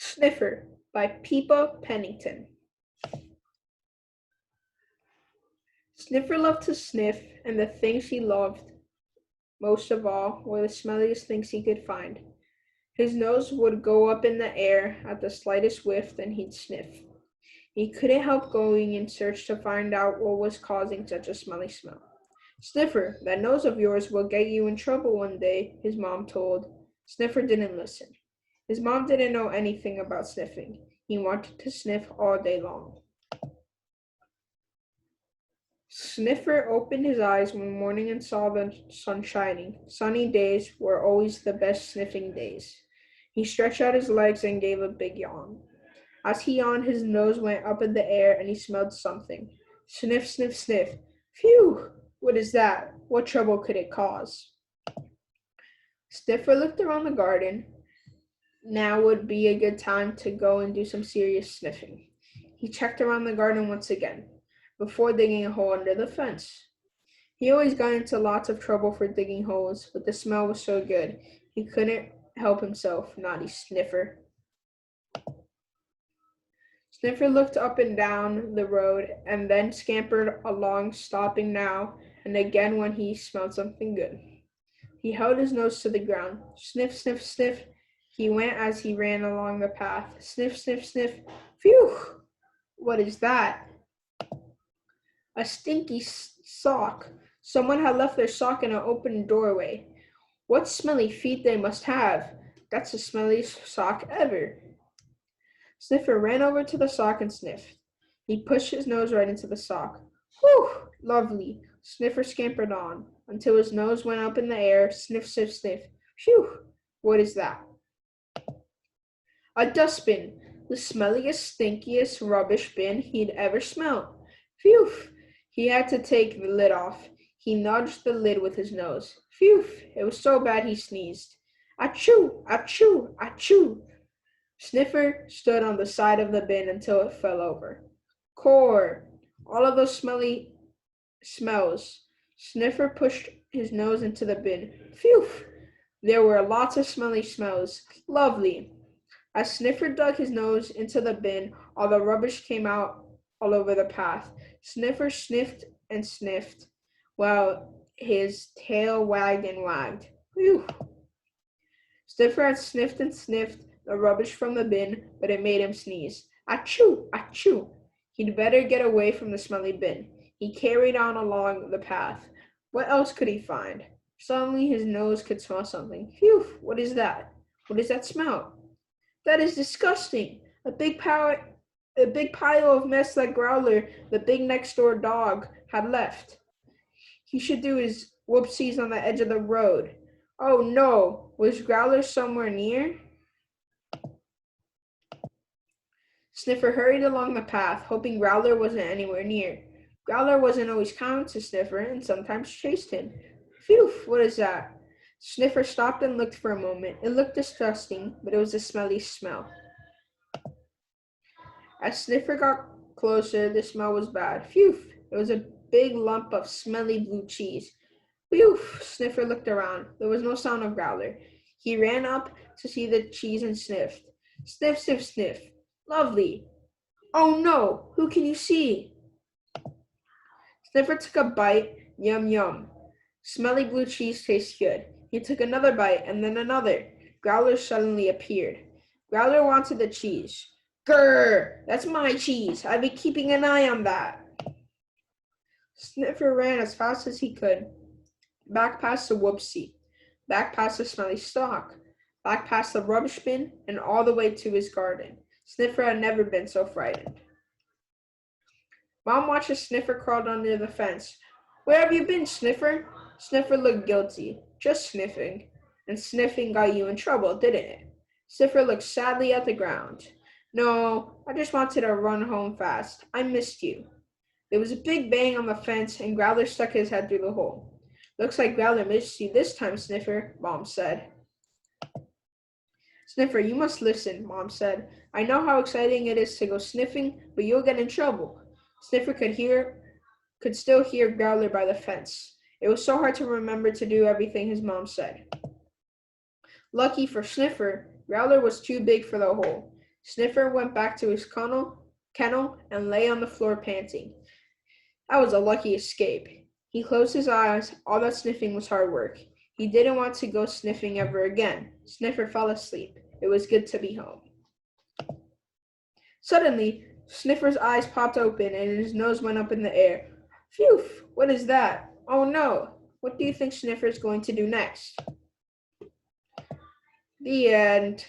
Sniffer by Pippa Pennington. Sniffer loved to sniff, and the things he loved most of all were the smelliest things he could find. His nose would go up in the air at the slightest whiff, then he'd sniff. He couldn't help going in search to find out what was causing such a smelly smell. Sniffer, that nose of yours will get you in trouble one day, his mom told. Sniffer didn't listen. His mom didn't know anything about sniffing. He wanted to sniff all day long. Sniffer opened his eyes one morning and saw the sun shining. Sunny days were always the best sniffing days. He stretched out his legs and gave a big yawn. As he yawned, his nose went up in the air and he smelled something. Sniff, sniff, sniff. Phew! What is that? What trouble could it cause? Sniffer looked around the garden. Now would be a good time to go and do some serious sniffing. He checked around the garden once again, before digging a hole under the fence. He always got into lots of trouble for digging holes, but the smell was so good, he couldn't help himself. Naughty Sniffer. Sniffer looked up and down the road and then scampered along, stopping now and again when he smelled something good. He held his nose to the ground. Sniff, sniff, sniff. He went as he ran along the path. Sniff, sniff, sniff. Phew! What is that? A stinky sock. Someone had left their sock in an open doorway. What smelly feet they must have. That's the smelliest sock ever. Sniffer ran over to the sock and sniffed. He pushed his nose right into the sock. Whew! Lovely. Sniffer scampered on until his nose went up in the air. Sniff, sniff, sniff. Phew! What is that? A dustbin. The smelliest, stinkiest rubbish bin he'd ever smelled. Phew! He had to take the lid off. He nudged the lid with his nose. Phew! It was so bad he sneezed. Achoo! Achoo! Achoo! Sniffer stood on the side of the bin until it fell over. Core! All of those smelly smells. Sniffer pushed his nose into the bin. Phew! There were lots of smelly smells. Lovely. As Sniffer dug his nose into the bin, all the rubbish came out all over the path. Sniffer sniffed and sniffed, while his tail wagged and wagged. Whew! Sniffer had sniffed and sniffed the rubbish from the bin, but it made him sneeze. Achoo! Achoo! He'd better get away from the smelly bin. He carried on along the path. What else could he find? Suddenly his nose could smell something. Phew! What is that? What is that smell? That is disgusting! A big pile of mess that Growler, the big next door dog, had left. He should do his whoopsies on the edge of the road. Oh no! Was Growler somewhere near? Sniffer hurried along the path, hoping Growler wasn't anywhere near. Growler wasn't always kind to Sniffer and sometimes chased him. Phew! What is that? Sniffer stopped and looked for a moment. It looked disgusting, but it was a smelly smell. As Sniffer got closer, the smell was bad. Phew! It was a big lump of smelly blue cheese. Phew! Sniffer looked around. There was no sound of Growler. He ran up to see the cheese and sniffed. Sniff, sniff, sniff. Lovely. Oh no! Who can you see? Sniffer took a bite. Yum, yum. Smelly blue cheese tastes good. He took another bite and then another. Growler suddenly appeared. Growler wanted the cheese. Grrr! That's my cheese. I've been keeping an eye on that. Sniffer ran as fast as he could. Back past the whoopsie. Back past the smelly stalk. Back past the rubbish bin and all the way to his garden. Sniffer had never been so frightened. Mom watched as Sniffer crawled under the fence. Where have you been, Sniffer? Sniffer looked guilty. Just sniffing. And sniffing got you in trouble, didn't it? Sniffer looked sadly at the ground. No, I just wanted to run home fast. I missed you. There was a big bang on the fence, and Growler stuck his head through the hole. Looks like Growler missed you this time, Sniffer, Mom said. Sniffer, you must listen, Mom said. I know how exciting it is to go sniffing, but you'll get in trouble. Sniffer could still hear Growler by the fence. It was so hard to remember to do everything his mom said. Lucky for Sniffer, Growler was too big for the hole. Sniffer went back to his kennel and lay on the floor panting. That was a lucky escape. He closed his eyes. All that sniffing was hard work. He didn't want to go sniffing ever again. Sniffer fell asleep. It was good to be home. Suddenly, Sniffer's eyes popped open and his nose went up in the air. Phew! What is that? Oh no! What do you think Sniffer's going to do next? The end.